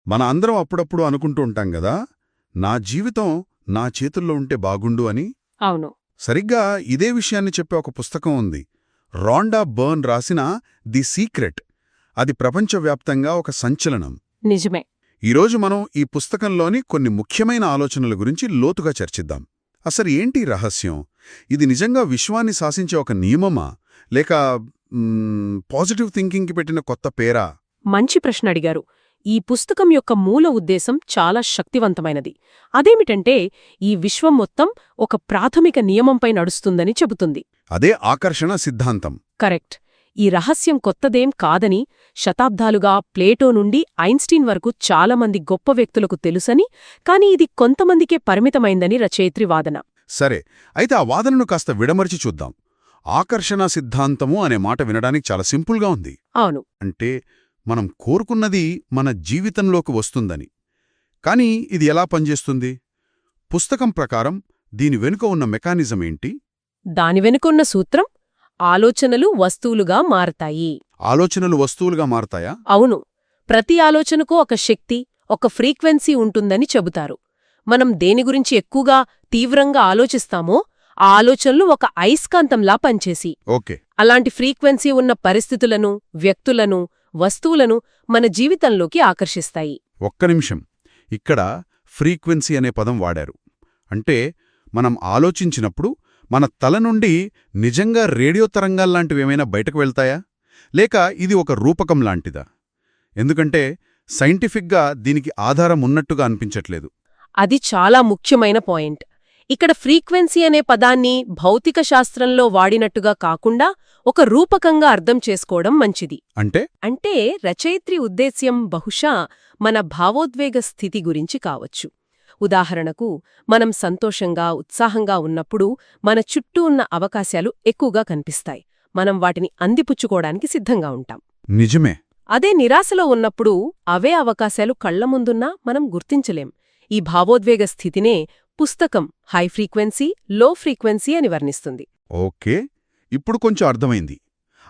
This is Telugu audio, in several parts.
మన అందరం అప్పుడప్పుడు అనుకుంటూ ఉంటాం గదా, నా జీవితం నా చేతుల్లో ఉంటే బాగుండు అని. అవును. సరిగ్గా ఇదే విషయాన్ని చెప్పే ఒక పుస్తకం ఉంది. రాండా బర్న్ రాసిన ది సీక్రెట్. అది ప్రపంచవ్యాప్తంగా ఒక సంచలనం. నిజమే. ఈరోజు మనం ఈ పుస్తకంలోని కొన్ని ముఖ్యమైన ఆలోచనల గురించి లోతుగా చర్చిద్దాం. అసలు ఏంటి రహస్యం? ఇది నిజంగా విశ్వాన్ని శాసించే ఒక నియమమా, లేక పాజిటివ్ థింకింగ్కి పెట్టిన కొత్త పేరా? మంచి ప్రశ్న అడిగారు. ఈ పుస్తకం యొక్క మూల ఉద్దేశం చాలా శక్తివంతమైనది. అదేమిటంటే, ఈ విశ్వం మొత్తం ఒక ప్రాథమిక నియమంపై నడుస్తుందని చెబుతుంది. అదే ఆకర్షణ సిద్ధాంతం. కరెక్ట్. ఈ రహస్యం కొత్తదేం కాదని, శతాబ్దాలుగా ప్లేటో నుండి ఐన్స్టీన్ వరకు చాలామంది గొప్ప వ్యక్తులకు తెలుసని, కాని ఇది కొంతమందికే పరిమితమైందని రచయిత్రి వాదన. సరే, అయితే ఆ వాదనను కాస్త విడమర్చి చూద్దాం. ఆకర్షణ సిద్ధాంతము అనే మాట వినడానికి చాలా సింపుల్గా ఉంది. అవును. అంటే మనం కోరుకున్నది మన జీవితంలోకి వస్తుందని. కానీ ఇది ఎలా పనిచేస్తుంది? పుస్తకం ప్రకారం దీని వెనుక ఉన్న మెకానిజం ఏంటి? దాని వెనుకున్న సూత్రం, ఆలోచనలు వస్తువులుగా మారతాయి. ఆలోచనలు వస్తువులుగా మారతాయా? అవును. ప్రతి ఆలోచనకు ఒక శక్తి, ఒక ఫ్రీక్వెన్సీ ఉంటుందని చెబుతారు. మనం దేని గురించి ఎక్కువగా తీవ్రంగా ఆలోచిస్తామో ఆ ఆలోచనలు ఒక అయస్కాంతంలా పనిచేసి ఓకే. అలాంటి ఫ్రీక్వెన్సీ ఉన్న పరిస్థితులను, వ్యక్తులను, వస్తువులను మన జీవితంలోకి ఆకర్షిస్తాయి. ఒక్క నిమిషం. ఇక్కడ ఫ్రీక్వెన్సీ అనే పదం వాడారు. అంటే మనం ఆలోచించినప్పుడు మన తల నుండి నిజంగా రేడియో తరంగాల్లాంటివేమైనా బయటకు వెళ్తాయా, లేక ఇది ఒక రూపకం లాంటిదా? ఎందుకంటే సైంటిఫిక్గా దీనికి ఆధారం ఉన్నట్టుగా అనిపించట్లేదు. అది చాలా ముఖ్యమైన పాయింట్. ఇక్కడ ఫ్రీక్వెన్సీ అనే పదాన్ని భౌతిక శాస్త్రంలో వాడినట్టుగా కాకుండా ఒక రూపకంగా అర్థం చేసుకోవడం మంచిది. అంటే రచయిత్రి ఉద్దేశ్యం బహుశా మన భావోద్వేగ స్థితి గురించి కావచ్చు. ఉదాహరణకు, మనం సంతోషంగా, ఉత్సాహంగా ఉన్నప్పుడు మన చుట్టూ ఉన్న అవకాశాలు ఎక్కువగా కనిపిస్తాయి. మనం వాటిని అందిపుచ్చుకోవడానికి సిద్ధంగా ఉంటాం. నిజమే. అదే నిరాశలో ఉన్నప్పుడు అవే అవకాశాలు కళ్ల ముందున్నా మనం గుర్తించలేం. ఈ భావోద్వేగ స్థితినే పుస్తకం హై ఫ్రీక్వెన్సీ, లో ఫ్రీక్వెన్సీ అని వర్ణిస్తుంది. ఓకే, ఇప్పుడు కొంచెం అర్థమైంది.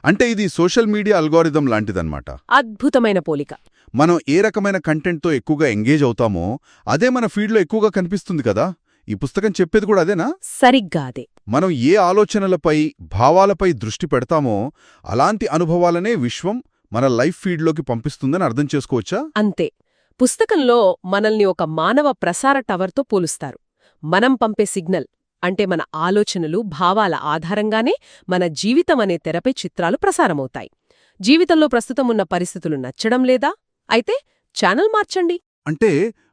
అంటే ఇది సోషల్ మీడియా అల్గోరిథం లాంటిదన్నమాట. అద్భుతమైన పోలిక. మనం ఏ రకమైన కంటెంట్తో ఎక్కువగా ఎంగేజ్ అవుతామో అదే మన ఫీడ్లో ఎక్కువగా కనిపిస్తుంది కదా. ఈ పుస్తకం చెప్పేది కూడా అదేనా? సరిగ్గా అదే. మనం ఏ ఆలోచనలపై, భావాలపై దృష్టి పెడతామో అలాంటి అనుభవాలనే విశ్వం మన లైఫ్ ఫీడ్లోకి పంపిస్తుందని అర్థం చేసుకోవచ్చా? అంతే. పుస్తకంలో మనల్ని ఒక మానవ ప్రసార టవర్తో పోలుస్తారు. మనం పంపే సిగ్నల్ అంటే మన ఆలోచనలు, భావాల ఆధారంగానే మన జీవితం అనే తెరపై చిత్రాలు ప్రసారమవుతాయి. జీవితంలో ప్రస్తుతం ఉన్న పరిస్థితులు నచ్చడం లేదా? అయితే ఛానల్ మార్చండి. అంటే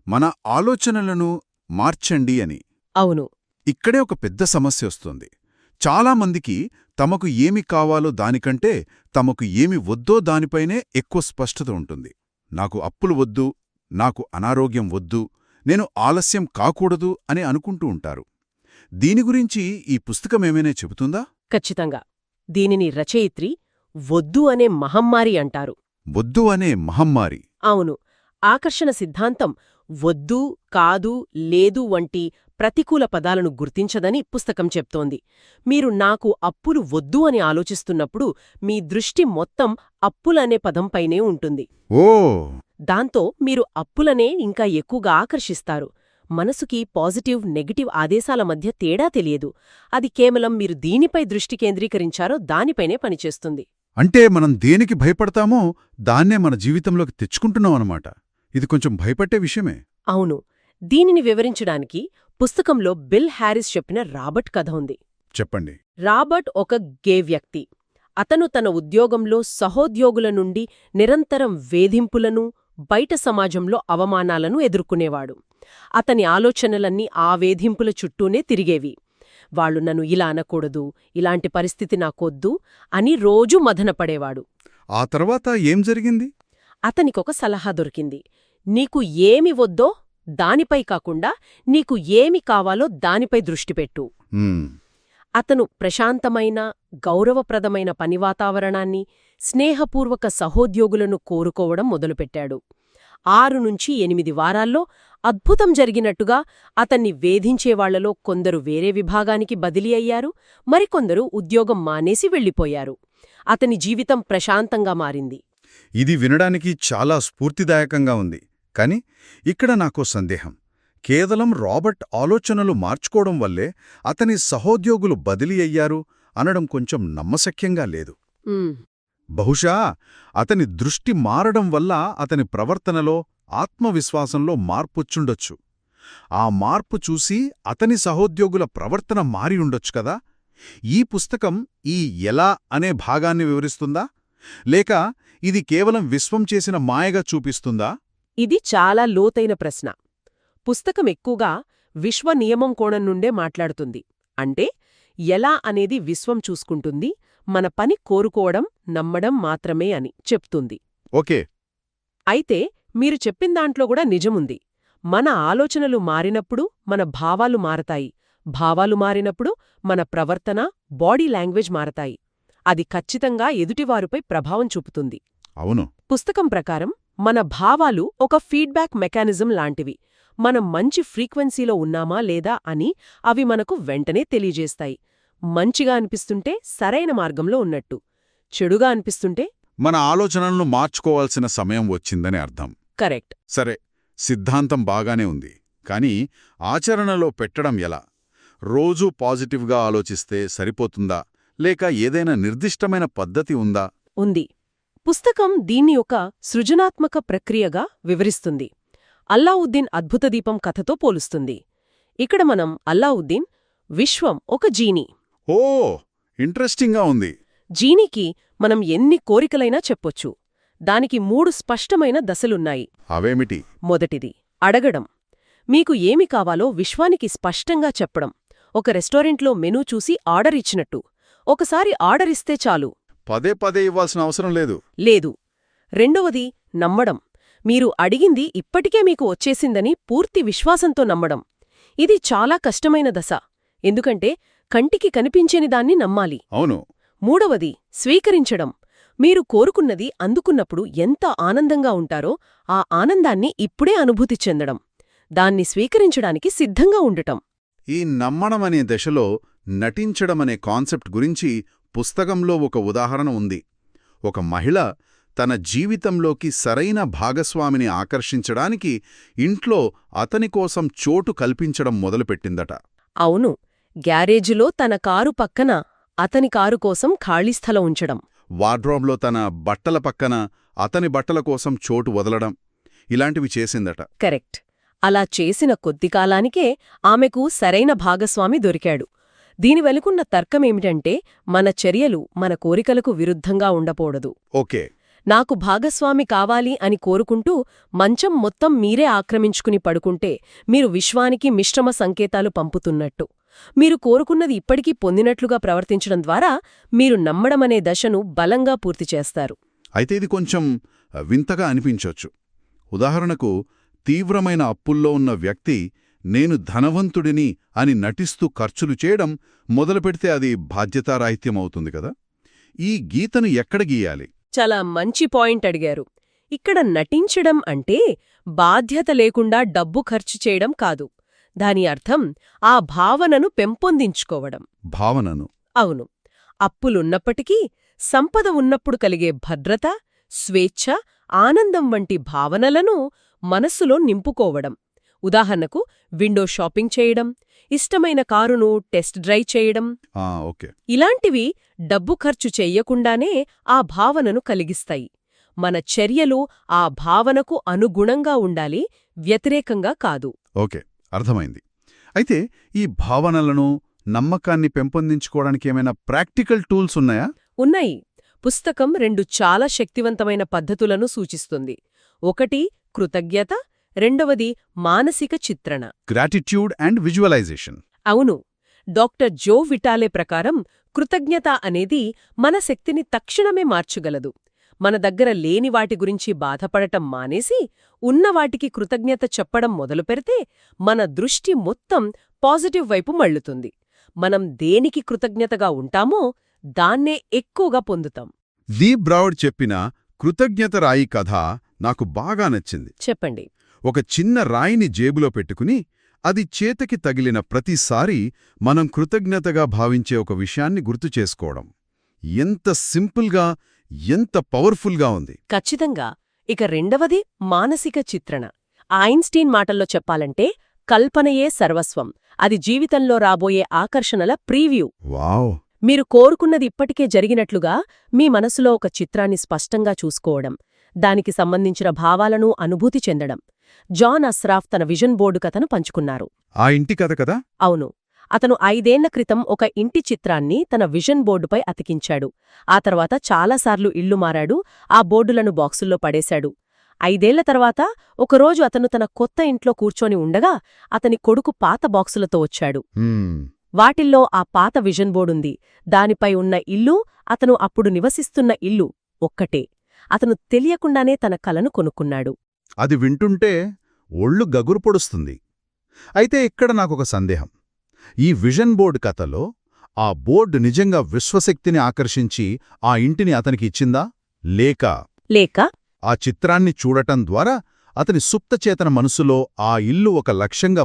మన ఆలోచనలను మార్చండి అని. అవును. ఇక్కడే ఒక పెద్ద సమస్య వస్తుంది. చాలామందికి తమకు ఏమి కావాలో దానికంటే తమకు ఏమి వద్దో దానిపైనే ఎక్కువ స్పష్టత ఉంటుంది. నాకు అప్పులు వద్దు, నాకు అనారోగ్యం వద్దు, నేను ఆలస్యం కాకూడదు అని అనుకుంటూ ఉంటారు. దీని గురించి ఈ పుస్తకమేమైనా చెబుతుందా? ఖచ్చితంగా. దీనిని రచయిత్రి వద్దు అనే మహమ్మారి అంటారు. వద్దు అనే మహమ్మారి. అవును. ఆకర్షణ సిద్ధాంతం వద్దు, కాదు, లేదు వంటి ప్రతికూల పదాలను గుర్తించదని పుస్తకం చెప్తోంది. మీరు నాకు అప్పులు వద్దు అని ఆలోచిస్తున్నప్పుడు మీ దృష్టి మొత్తం అప్పులనే పదంపైనే ఉంటుంది. ఓ! దాంతో మీరు అప్పులనే ఇంకా ఎక్కువగా ఆకర్షిస్తారు. మనసుకి పాజిటివ్, నెగటివ్ ఆదేశాల మధ్య తేడా తెలియదు. అది కేవలం మీరు దీనిపై దృష్టి కేంద్రీకరించారో దానిపైనే పనిచేస్తుంది. అంటే మనం దేనికి భయపడతామో దాన్నే మన జీవితంలోకి తెచ్చుకుంటున్నామన్నమాట. ఇది కొంచెం భయపట్టే విషయమే. అవును. దీనిని వివరించడానికి పుస్తకంలో బిల్ హ్యారిస్ చెప్పిన రాబర్ట్ కథ ఉంది. చెప్పండి. రాబర్ట్ ఒక గే వ్యక్తి. అతను తన ఉద్యోగంలో సహోద్యోగుల నుండి నిరంతరం వేధింపులను, బయట సమాజంలో అవమానాలను ఎదుర్కొనేవాడు. అతని ఆలోచనలన్నీ ఆ వేధింపుల చుట్టూనే తిరిగేవి. వాళ్లు నన్ను ఇలా అనకూడదు, ఇలాంటి పరిస్థితి నాకొద్దు అని రోజూ మదనపడేవాడు. ఆ తర్వాత ఏం జరిగింది? అతనికొక సలహా దొరికింది. నీకు ఏమి వద్దో దానిపై కాకుండా నీకు ఏమి కావాలో దానిపై దృష్టిపెట్టు. అతను ప్రశాంతమైన, గౌరవప్రదమైన పని వాతావరణాన్ని, స్నేహపూర్వక సహోద్యోగులను కోరుకోవడం మొదలుపెట్టాడు. 6-8 వారాల్లో అద్భుతం జరిగినట్టుగా అతన్ని వేధించేవాళ్లలో కొందరు వేరే విభాగానికి బదిలీ అయ్యారు, మరికొందరు ఉద్యోగం మానేసి వెళ్ళిపోయారు. అతని జీవితం ప్రశాంతంగా మారింది. ఇది వినడానికి చాలా స్ఫూర్తిదాయకంగా ఉంది. కాని ఇక్కడ నాకో సందేహం. కేవలం రాబర్ట్ ఆలోచనలు మార్చుకోవడం వల్లే అతని సహోద్యోగులు బదిలీ అయ్యారు అనడం కొంచెం నమ్మశక్యంగా లేదు. ఉమ్, బహుశా అతని దృష్టి మారడం వల్ల అతని ప్రవర్తనలో, ఆత్మవిశ్వాసంలో మార్పొచ్చుండొచ్చు. ఆ మార్పు చూసి అతని సహోద్యోగుల ప్రవర్తన మారి ఉండొచ్చు కదా. ఈ పుస్తకం ఈ ఎలా అనే భాగాన్ని వివరిస్తుందా, లేక ఇది కేవలం విశ్వం చేసిన మాయగా చూపిస్తుందా? ఇది చాలా లోతైన ప్రశ్న. పుస్తకం ఎక్కువగా విశ్వ నియమం కోణం నుండే మాట్లాడుతుంది. అంటే ఎలా అనేది విశ్వం చూసుకుంటుంది, మన పని కోరుకోవడం, నమ్మడం మాత్రమే అని చెప్తుంది. ఓకే. అయితే మీరు చెప్పిందాంట్లో కూడా నిజముంది. మన ఆలోచనలు మారినప్పుడు మన భావాలు మారతాయి, భావాలు మారినప్పుడు మన ప్రవర్తన, బాడీ లాంగ్వేజ్ మారతాయి. అది ఖచ్చితంగా ఎదుటివారుపై ప్రభావం చూపుతుంది. అవును. పుస్తకం ప్రకారం మన భావాలు ఒక ఫీడ్బ్యాక్ మెకానిజం లాంటివి. మనం మంచి ఫ్రీక్వెన్సీలో ఉన్నామా లేదా అని అవి మనకు వెంటనే తెలియజేస్తాయి. మంచిగా అనిపిస్తుంటే సరైన మార్గంలో ఉన్నట్టు, చెడుగా అనిపిస్తుంటే మన ఆలోచనలను మార్చుకోవాల్సిన సమయం వచ్చిందని అర్థం. కరెక్ట్. సరే, సిద్ధాంతం బాగానే ఉంది. కానీ ఆచరణలో పెట్టడం ఎలా? రోజూ పాజిటివ్గా ఆలోచిస్తే సరిపోతుందా, లేక ఏదైనా నిర్దిష్టమైన పద్ధతి ఉందా? ఉంది. పుస్తకం దీన్ని ఒక సృజనాత్మక ప్రక్రియగా వివరిస్తుంది. అల్లావుద్దీన్ అద్భుతదీపం కథతో పోలుస్తుంది. ఇక్కడ మనం అల్లావుద్దీన్, విశ్వం ఒక జీనీ. ఓ, ఇంట్రెస్టింగ్గా ఉంది. జీనీకి మనం ఎన్ని కోరికలైనా చెప్పొచ్చు. దానికి 3 స్పష్టమైన దశలున్నాయి. అవేమిటి? మొదటిది అడగడం. మీకు ఏమి కావాలో విశ్వానికి స్పష్టంగా చెప్పడం. ఒక రెస్టారెంట్లో మెనూ చూసి ఆర్డర్ ఇచ్చినట్టు. ఒకసారి ఆర్డర్ ఇస్తే చాలు. పదే పదే ఇవ్వాల్సిన అవసరం లేదు. లేదు. రెండవది నమ్మడం. మీరు అడిగింది ఇప్పటికే మీకు వచ్చేసిందని పూర్తి విశ్వాసంతో నమ్మడం. ఇది చాలా కష్టమైన దశ. ఎందుకంటే కంటికి కనిపించని దాన్ని నమ్మాలి. అవును. మూడవది స్వీకరించడం. మీరు కోరుకున్నది అందుకున్నప్పుడు ఎంత ఆనందంగా ఉంటారో ఆ ఆనందాన్ని ఇప్పుడే అనుభూతి చెందడం. దాన్ని స్వీకరించడానికి సిద్ధంగా ఉండటం. ఈ నమ్మడమనే దశలో నటించడమనే కాన్సెప్ట్ గురించి పుస్తకంలో ఒక ఉదాహరణ ఉంది. ఒక మహిళ తన జీవితంలోకి సరైన భాగస్వామిని ఆకర్షించడానికి ఇంట్లో అతని కోసం చోటు కల్పించడం మొదలుపెట్టిందట. అవును. గ్యారేజులో తన కారు పక్కన అతని కారు కోసం ఖాళీ స్థలం ఉంచడం. వార్డ్రోబ్లో తన బట్టల పక్కన అతని బట్టల కోసం చోటు వదలడం. ఇలాంటివి చేసిందట. కరెక్ట్. అలా చేసిన కొద్ది కాలానికే ఆమెకు సరైన భాగస్వామి దొరికాడు. దీని వెనుకున్న తర్కమేమిటంటే మన చర్యలు మన కోరికలకు విరుద్ధంగా ఉండకూడదు. ఓకే. నాకు భాగస్వామి కావాలి అని కోరుకుంటూ మంచం మొత్తం మీరే ఆక్రమించుకుని పడుకుంటే మీరు విశ్వానికి మిశ్రమ సంకేతాలు పంపుతున్నట్టు. మీరు కోరుకున్నది ఇప్పటికీ పొందినట్లుగా ప్రవర్తించడం ద్వారా మీరు నమ్మడమనే దశను బలంగా పూర్తి చేస్తారు. అయితే ఇది కొంచెం వింతగా అనిపించొచ్చు. ఉదాహరణకు, తీవ్రమైన అప్పుల్లో ఉన్న వ్యక్తి నేను ధనవంతుడిని అని నటిస్తూ ఖర్చులు చేయడం మొదలుపెడితే అది బాధ్యతారాహిత్యమవుతుంది కదా. ఈ గీతను ఎక్కడ గీయాలి? చాలా మంచి పాయింట్ అడిగారు. ఇక్కడ నటించడం అంటే బాధ్యత లేకుండా డబ్బు ఖర్చు చేయడం కాదు. దాని అర్థం ఆ భావనను పెంపొందించుకోవడం. భావనను? అవును. అప్పులున్నప్పటికీ సంపద ఉన్నప్పుడు కలిగే భద్రత, స్వేచ్ఛ, ఆనందం వంటి భావనలను మనస్సులో నింపుకోవడం. ఉదాహరణకు విండో షాపింగ్ చేయడం, ఇష్టమైన కారును టెస్ట్ డ్రైవ్ చేయడం. ఓకే. ఇలాంటివి డబ్బు ఖర్చు చెయ్యకుండానే ఆ భావనను కలిగిస్తాయి. మన చర్యలు ఆ భావనకు అనుగుణంగా ఉండాలి, వ్యతిరేకంగా కాదు. ఓకే, అర్థమైంది. అయితే ఈ భావనలను, నమ్మకాన్ని పెంపొందించుకోవడానికి ఏమైనా ప్రాక్టికల్ టూల్స్ ఉన్నాయా? ఉన్నాయి. పుస్తకం 2 చాలా శక్తివంతమైన పద్ధతులను సూచిస్తుంది. ఒకటి కృతజ్ఞత, రెండవది మానసిక చిత్రణ. Gratitude and visualisation. అవును. డాక్టర్ జో విటాలే ప్రకారం కృతజ్ఞత అనేది మన శక్తిని తక్షణమే మార్చగలదు. మన దగ్గర లేని వాటి గురించి బాధపడటం మానేసి ఉన్నవాటికి కృతజ్ఞత చెప్పడం మొదలుపెడితే మన దృష్టి మొత్తం పాజిటివ్ వైపు మళ్ళుతుంది. మనం దేనికి కృతజ్ఞతగా ఉంటామో దాన్నే ఎక్కువగా పొందుతాం. ది బ్రౌడ్ చెప్పిన కృతజ్ఞత రాయి కథ నాకు బాగా నచ్చింది. చెప్పండి. ఒక చిన్న రాయిని జేబులో పెట్టుకుని అది చేతికి తగిలిన ప్రతిసారీ మనం కృతజ్ఞతగా భావించే ఒక విషయాన్ని గుర్తు చేసుకోవడం. ఎంత సింపుల్గా, ఎంత పవర్ఫుల్గా ఉంది. ఖచ్చితంగా. ఇక రెండవది మానసిక చిత్రణ. ఐన్స్టీన్ మాటల్లో చెప్పాలంటే కల్పనయే సర్వస్వం. అది జీవితంలో రాబోయే ఆకర్షణల ప్రీవ్యూ. వావ్! మీరు కోరుకున్నది ఇప్పటికే జరిగినట్లుగా మీ మనసులో ఒక చిత్రాన్ని స్పష్టంగా చూసుకోవడం, దానికి సంబంధించిన భావాలను అనుభూతి చెందడం. జాన్ అస్రాఫ్ తన విజన్ బోర్డు కథను పంచుకున్నారు. ఆ ఇంటి కథ కదా? అవును. అతను 5 ఏళ్ల క్రితం ఒక ఇంటి చిత్రాన్ని తన విజన్ బోర్డుపై అతికించాడు. ఆ తర్వాత చాలాసార్లు ఇళ్లు మారాడు, ఆ బోర్డులను బాక్సుల్లో పడేశాడు. 5 ఏళ్ల తర్వాత ఒకరోజు అతను తన కొత్త ఇంట్లో కూర్చొని ఉండగా అతని కొడుకు పాత బాక్సులతో వచ్చాడు. వాటిల్లో ఆ పాత విజన్ బోర్డుంది. దానిపై ఉన్న ఇల్లు, అతను అప్పుడు నివసిస్తున్న ఇల్లు ఒక్కటే. అతను తెలియకుండానే తన కలను కొనుక్కున్నాడు. అది వింటుంటే ఒళ్ళు గగురు పొడుస్తుంది. అయితే ఇక్కడ నాకొక సందేహం. ఈ విజన్ బోర్డ్ కథలో ఆ బోర్డు నిజంగా విశ్వశక్తిని ఆకర్షించి ఆ ఇంటిని అతనికి ఇచ్చిందా? లేక ఆ చిత్రాన్ని చూడటం ద్వారా అతని సుప్తచేతన మనసులో ఆ ఇల్లు ఒక లక్ష్యంగా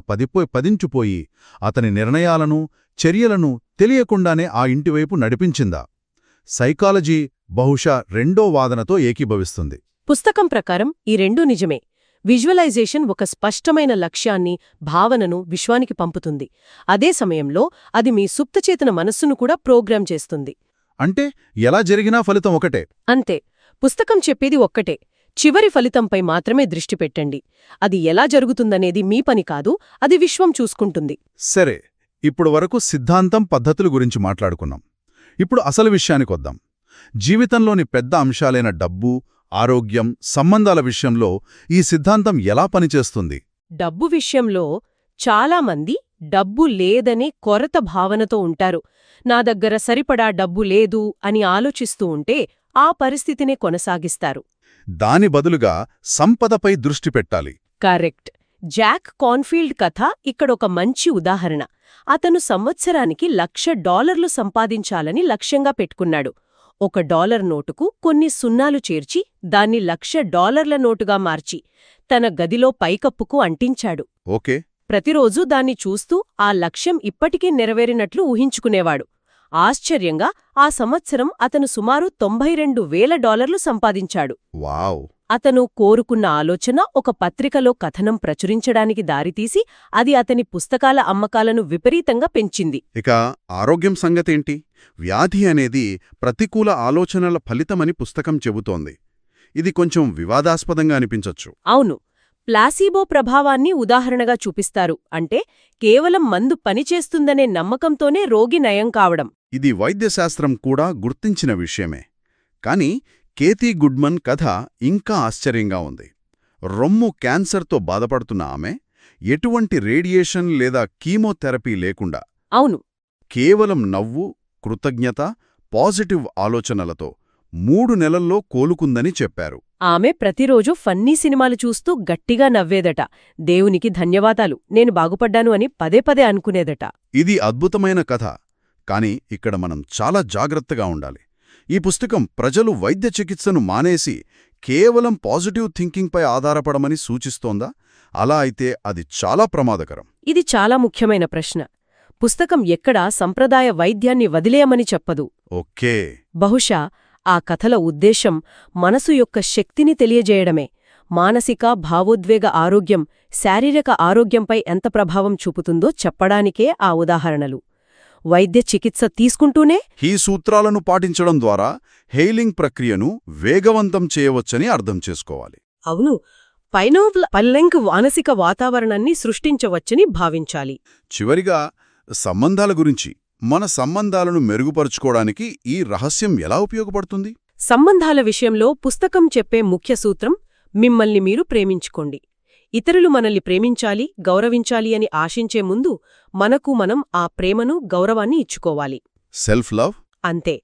పదించుపోయి అతని నిర్ణయాలను, చర్యలను తెలియకుండానే ఆ ఇంటివైపు నడిపించిందా? సైకాలజీ బహుశా రెండో వాదనతో ఏకీభవిస్తుంది. పుస్తకం ప్రకారం ఈ రెండూ నిజమే. విజువలైజేషన్ ఒక స్పష్టమైన లక్ష్యాన్ని, భావనను విశ్వానికి పంపుతుంది. అదే సమయంలో అది మీ సుప్తచేతన మనస్సును కూడా ప్రోగ్రామ్ చేస్తుంది. అంటే ఎలా జరిగినా ఫలితం ఒకటే. అంతే. పుస్తకం చెప్పేది ఒక్కటే. చివరి ఫలితంపై మాత్రమే దృష్టి పెట్టండి. అది ఎలా జరుగుతుందనేది మీ పని కాదు, అది విశ్వం చూసుకుంటుంది. సరే, ఇప్పుడు వరకు సిద్ధాంతం, పద్ధతుల గురించి మాట్లాడుకున్నాం. ఇప్పుడు అసలు విషయానికొద్దాం. జీవితంలోని పెద్ద అంశాలైన డబ్బు, ఆరోగ్యం, సంబంధాల విషయంలో ఈ సిద్ధాంతం ఎలా పనిచేస్తుంది? డబ్బు విషయంలో చాలామంది డబ్బు లేదనే కొరత భావనతో ఉంటారు. నా దగ్గర సరిపడా డబ్బు లేదు అని ఆలోచిస్తూ ఉంటే ఆ పరిస్థితినే కొనసాగిస్తారు. దాని బదులుగా సంపదపై దృష్టి పెట్టాలి. కరెక్ట్. జాక్ కాన్ఫీల్డ్ కథ ఇక్కడొక మంచి ఉదాహరణ. అతను సంవత్సరానికి $1,00,000 సంపాదించాలని లక్ష్యంగా పెట్టుకున్నాడు. $1 నోటుకు కొన్ని సున్నాలు చేర్చి దాన్ని $1,00,000 నోటుగా మార్చి తన గదిలో పైకప్పుకు అంటించాడు. ఓకే. ప్రతిరోజూ దాన్ని చూస్తూ ఆ లక్ష్యం ఇప్పటికీ నెరవేరినట్లు ఊహించుకునేవాడు. ఆశ్చర్యంగా ఆ సంవత్సరం అతను సుమారు $92,000 సంపాదించాడు. వావ్! అతను కోరుకున్న ఆలోచన ఒక పత్రికలో కథనం ప్రచురించడానికి దారితీసి అది అతని పుస్తకాల అమ్మకాలను విపరీతంగా పెంచింది. ఇక ఆరోగ్యం సంగతేంటి? వ్యాధి అనేది ప్రతికూల ఆలోచనల ఫలితమని పుస్తకం చెబుతోంది. ఇది కొంచెం వివాదాస్పదంగా అనిపించొచ్చు. అవును. ప్లాసీబో ప్రభావాన్ని ఉదాహరణగా చూపిస్తారు. అంటే కేవలం మందు పనిచేస్తుందనే నమ్మకంతోనే రోగి నయం కావడం. ఇది వైద్యశాస్త్రం కూడా గుర్తించిన విషయమే. కాని కేతీ గుడ్మన్ కథ ఇంకా ఆశ్చర్యంగా ఉంది. రొమ్ము క్యాన్సర్తో బాధపడుతున్న ఆమె ఎటువంటి రేడియేషన్ లేదా కీమోథెరపీ లేకుండా అవును, కేవలం నవ్వు, కృతజ్ఞత, పాజిటివ్ ఆలోచనలతో 3 నెలల్లో కోలుకుందని చెప్పారు. ఆమె ప్రతిరోజు ఫన్నీ సినిమాలు చూస్తూ గట్టిగా నవ్వేదట. దేవునికి ధన్యవాదాలు, నేను బాగుపడ్డాను అని పదే పదే అనుకునేదట. ఇది అద్భుతమైన కథ. కాని ఇక్కడ మనం చాలా జాగ్రత్తగా ఉండాలి. ఈ పుస్తకం ప్రజలు వైద్య చికిత్సను మానేసి కేవలం పాజిటివ్ థింకింగ్పై ఆధారపడమని సూచిస్తోందా? అలా అయితే అది చాలా ప్రమాదకరం. ఇది చాలా ముఖ్యమైన ప్రశ్న. పుస్తకం ఎక్కడా సంప్రదాయ వైద్యాన్ని వదిలేయమని చెప్పదు. ఓకే. బహుశా ఆ కథల ఉద్దేశం మనసు యొక్క శక్తిని తెలియజేయడమే. మానసిక, భావోద్వేగ ఆరోగ్యం శారీరక ఆరోగ్యంపై ఎంత ప్రభావం చూపుతుందో చెప్పడానికే ఆ ఉదాహరణలు. వైద్య చికిత్స తీసుకుంటూనే ఈ సూత్రాలను పాటించడం ద్వారా హెయిలింగ్ ప్రక్రియను వేగవంతం చేయవచ్చని అర్థం చేసుకోవాలి. అవును, పల్లెంకు మానసిక వాతావరణాన్ని సృష్టించవచ్చని భావించాలి. చివరిగా సంబంధాల గురించి. మన సంబంధాలను మెరుగుపరుచుకోవడానికి ఈ రహస్యం ఎలా ఉపయోగపడుతుంది? సంబంధాల విషయంలో పుస్తకం చెప్పే ముఖ్య సూత్రం మిమ్మల్ని మీరు ప్రేమించుకోండి. ఇతరులు మనల్ని ప్రేమించాలి, గౌరవించాలి అని ఆశించే ముందు మనకు మనం ఆ ప్రేమను, గౌరవాన్ని ఇచ్చుకోవాలి. Self love. అంతే.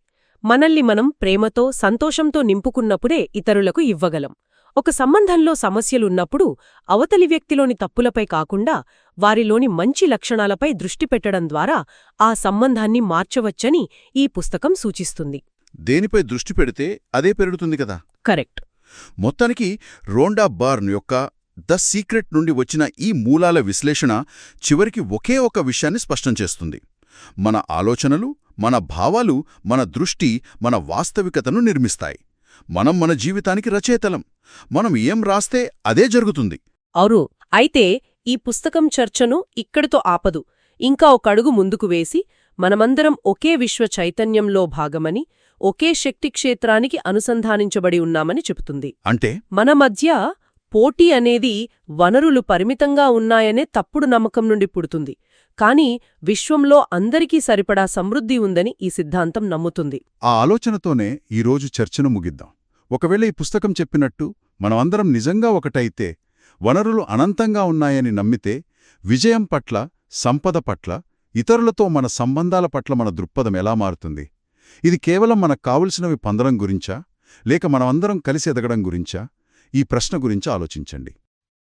మనల్ని మనం ప్రేమతో, సంతోషంతో నింపుకున్నప్పుడే ఇతరులకు ఇవ్వగలం. ఒక సంబంధంలో సమస్యలున్నప్పుడు అవతలి వ్యక్తిలోని తప్పులపై కాకుండా వారిలోని మంచి లక్షణాలపై దృష్టి పెట్టడం ద్వారా ఆ సంబంధాన్ని మార్చవచ్చని ఈ పుస్తకం సూచిస్తుంది. దేనిపై దృష్టి పెడితే అదే పెరుగుతుంది కదా. కరెక్ట్. మొత్తానికి రోండా బార్న్ యొక్క ద సీక్రెట్ నుండి వచ్చిన ఈ మూలాల విశ్లేషణ చివరికి ఒకే ఒక విషయాన్ని స్పష్టం చేస్తుంది. మన ఆలోచనలు, మన భావాలు, మన దృష్టి మన వాస్తవికతను నిర్మిస్తాయి. మనం మన జీవితానికి రచయితలం. మనం ఏం రాస్తే అదే జరుగుతుంది. అవును. అయితే ఈ పుస్తకం చర్చను ఇక్కడితో ఆపదు. ఇంకా ఒక అడుగు ముందుకు వేసి మనమందరం ఒకే విశ్వ చైతన్యంలో భాగమని, ఒకే శక్తి క్షేత్రానికి అనుసంధానించబడి ఉన్నామని చెబుతుంది. అంటే మన మధ్య పోటీ అనేది వనరులు పరిమితంగా ఉన్నాయనే తప్పుడు నమ్మకం నుండి పుడుతుంది. కాని విశ్వంలో అందరికీ సరిపడా సమృద్ధి ఉందని ఈ సిద్ధాంతం నమ్ముతుంది. ఆ ఆలోచనతోనే ఈరోజు చర్చను ముగిద్దాం. ఒకవేళ ఈ పుస్తకం చెప్పినట్టు మనమందరం నిజంగా ఒకటైతే, వనరులు అనంతంగా ఉన్నాయని నమ్మితే, విజయం పట్ల, సంపద పట్ల, ఇతరులతో మన సంబంధాల పట్ల మన దృక్పథం ఎలా మారుతుంది? ఇది కేవలం మనకు కావలసినవి పొందడం గురించా, లేక మనమందరం కలిసి ఎదగడం గురించా? ఈ ప్రశ్న గురించి ఆలోచించండి.